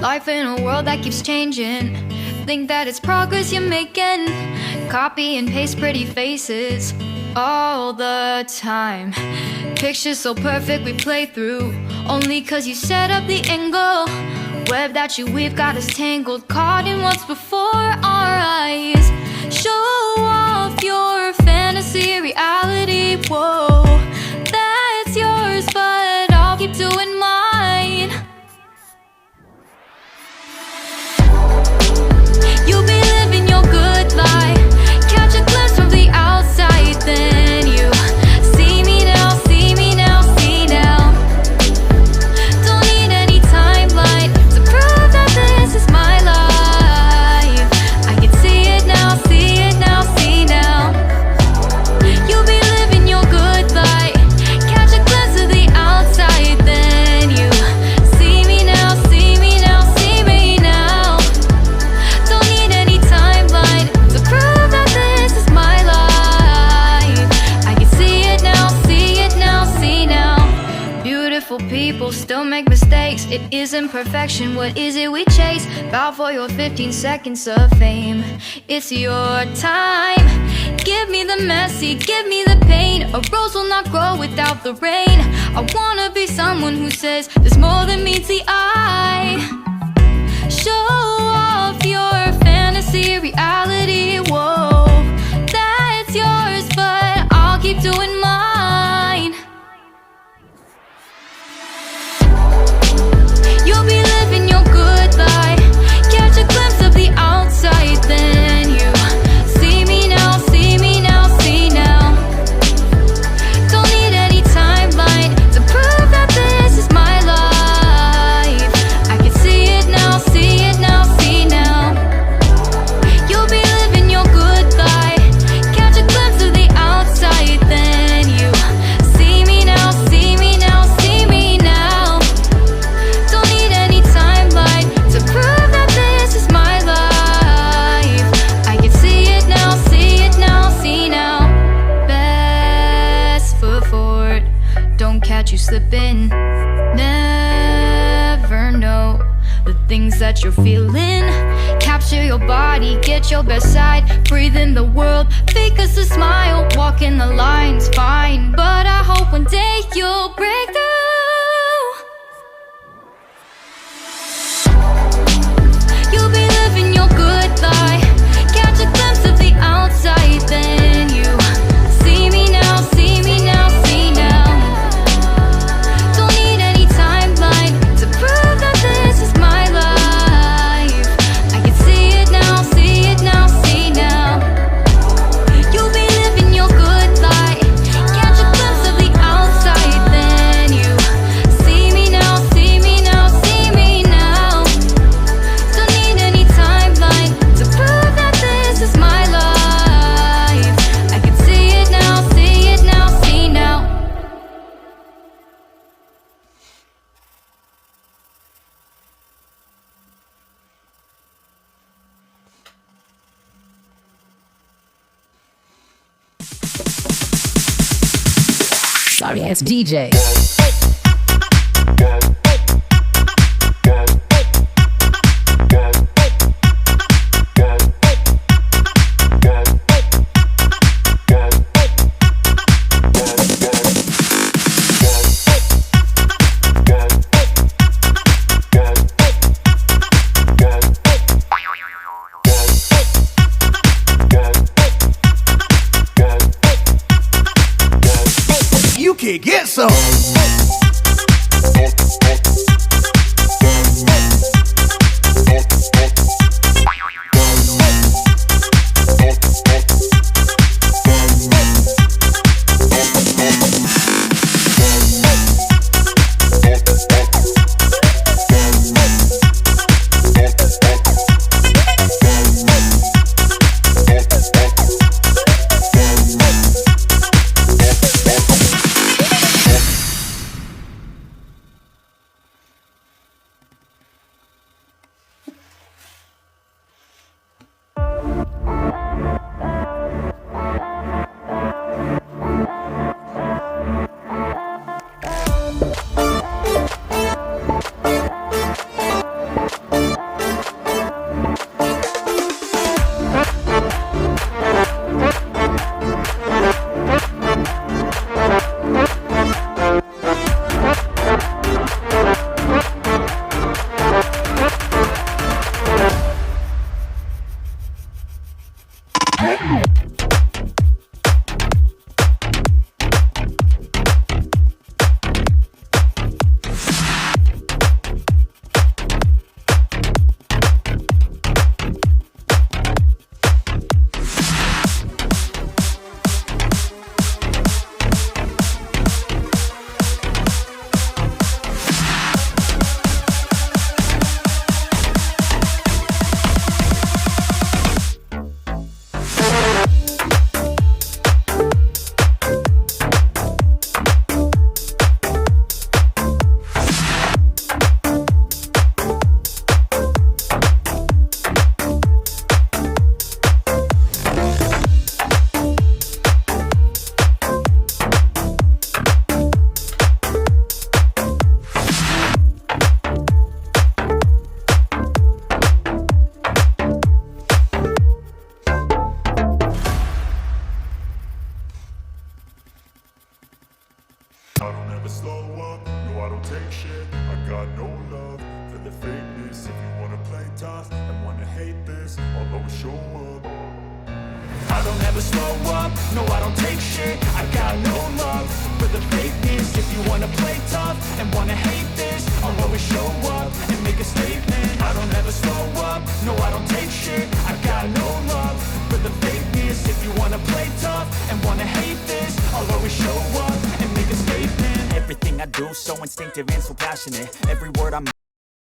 Life in a world that keeps changing. Think that it's progress you're making. Copy and paste pretty faces all the time. Pictures so perfect we play through, only cause you set up the angle. Web that you weave got us tangled, caught in what's before our eyes. Show off your fantasy reality, whoa, that's yours, but I'll keep doing mine. You'll be living your good life, catch a glimpse from the outside, then you see me now, see me now, see now. Don't need any timeline to prove that this is my life. I can see it now, see it now, see now. You'll be living your good life, catch a glimpse of the outside, then you see me now, see me now, see me now. Don't need any timeline to prove that this is my life. I can see it now, see it now, see now. Beautiful people still make mistakes. It isn't perfection, what is it we chase? Bow for your 15 seconds of fame. It's your time. Give me the messy, give me the pain. A rose will not grow without the rain. I wanna be someone who says there's more than meets the eye. Show off your fantasy reality, whoa, that's yours, but I'll keep doing mine. You'll be living your good life, catch a glimpse of the outside, then you see me now, see me now, see now. Don't need any timeline to prove that this is my life. I can see it now, see it now, see now. You'll be living your good life, catch a glimpse of the outside, then you see me now, see me now, see me now. Don't need any timeline to prove that this is my life. I can see it now, see it now, see now. Best foot forward, don't catch you slipping. Never know the things that you're feeling. Capture your body, get your best side. Breathe in the world, fake us a smile. Walking the lines, fine, but I hope one day you'll break through. You'll be living your good life, catch a glimpse of the outside, then you see me now, see me now, see now. Don't need any timeline to prove that this is my life. I can see it now, see it now, see now. You'll be living your good life, catch a glimpse of the outside, then you see me now, see me now, see me now. Don't need any timeline to prove that this is my life. I can see it now, see it now, see now. Sorry ass DJ. You can get some. this. If you wanna play tough and wanna hate this, I'll always show up. I don't ever slow up, no I don't take shit. I got no love for the fakeness. If you wanna play tough and wanna hate this, I'll always show up and make a statement. I don't ever slow up, no I don't take shit. I got no love for the fakeness. If you wanna play tough and wanna hate this, I'll always show up and make a statement. Everything I do so instinctive and so passionate. Every word I'm